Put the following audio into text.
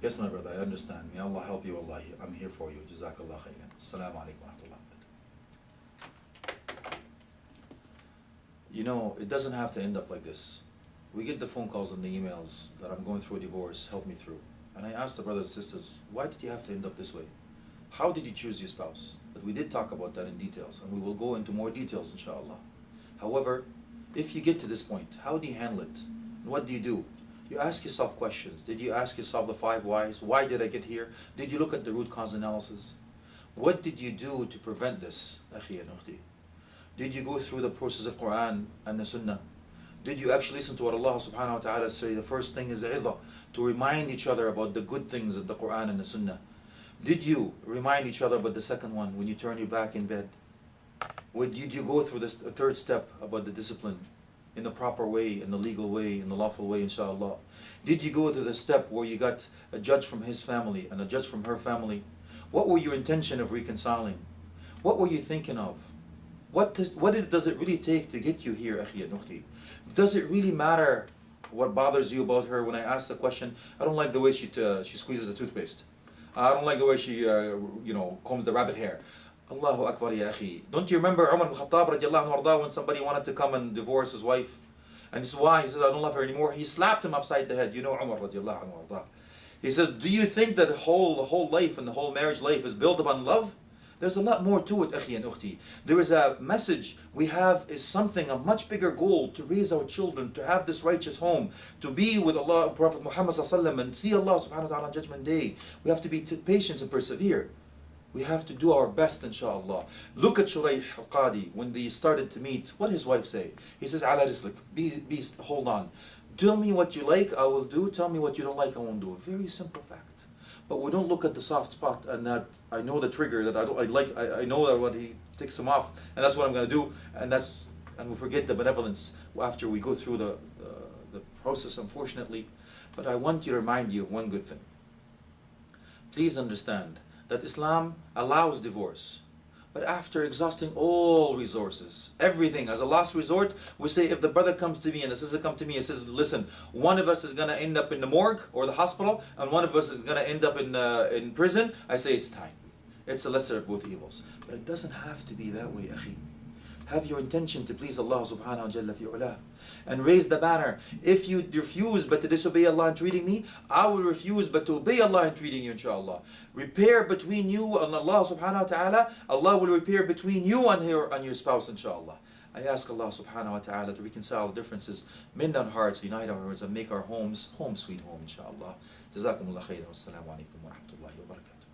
Yes, my brother, I understand. May Allah help you, Wallahi. I'm here for you. Jazakallah khairan. Assalamu alaikum wa rahmatullah. You know, it doesn't have to end up like this. We get the phone calls and the emails that I'm going through a divorce, help me through. And I ask the brothers and sisters, why did you have to end up this way? How did you choose your spouse? But we did talk about that in details, and we will go into more details, inshallah. However, if you get to this point, how do you handle it? What do you do? You ask yourself questions. Did you ask yourself the 5 whys? Why did I get here? Did you look at the root cause analysis? What did you do to prevent this, akhi and ukhti? Did you go through the process of Quran and the Sunnah? Did you actually listen to what Allah subhanahu wa ta'ala say? The first thing is the izlah, to remind each other about the good things of the Quran and the Sunnah. Did you remind each other about the second one when you turn your back in bed? Did you go through this third step about the discipline in the proper way, in the legal way, in the lawful way, inshallah? Did you go to the step where you got a judge from his family and a judge from her family? What were your intention of reconciling? What were you thinking of? What does it really take to get you here, akhi and ukhti? Does it really matter what bothers you about her? When I ask the question, I don't like the way she squeezes the toothpaste. I don't like the way she combs the rabbit hair. Allahu Akbar ya akhi. Don't you remember Umar ibn Khattab radiallahu anhu when somebody wanted to come and divorce his wife? And this is why he said, I don't love her anymore. He slapped him upside the head. You know Umar radiallahu anhu. He says, do you think that the whole life and the whole marriage life is built upon love? There's a lot more to it, akhi and ukhti. There is a message we have, is something, a much bigger goal, to raise our children, to have this righteous home, to be with Allah, Prophet Muhammad sallallahu alaihi wasallam, and see Allah subhanahu wa ta'ala on Judgment Day. We have to be patient and persevere. We have to do our best, inshallah. Look at Shuraih al-Qadi, when they started to meet, what did his wife say? He says, Ala rislik, hold on. Tell me what you like, I will do. Tell me what you don't like, I won't do. A very simple fact. But we don't look at the soft spot and that I know the trigger that I know that what he takes him off, and that's what I'm going to do, and we forget the benevolence after we go through the process, unfortunately. But I want to remind you of one good thing. Please understand that Islam allows divorce, but after exhausting all resources, everything as a last resort, we say, if the brother comes to me and the sister comes to me and says, listen, one of us is going to end up in the morgue or the hospital, and one of us is going to end up in prison, I say it's time. It's the lesser of both evils. But it doesn't have to be that way, akhi. Have your intention to please Allah subhanahu wa jalla fi ulah, and raise the banner. If you refuse but to disobey Allah in treating me, I will refuse but to obey Allah in treating you, inshallah. Repair between you and Allah subhanahu wa ta'ala. Allah will repair between you and your spouse, inshallah. I ask Allah subhanahu wa ta'ala to reconcile the differences, mend our hearts, unite our hearts, and make our homes home sweet home, inshallah. Jazakumullah khairan. Wassalamu alaikum wa rahmatullahi wa barakatuh.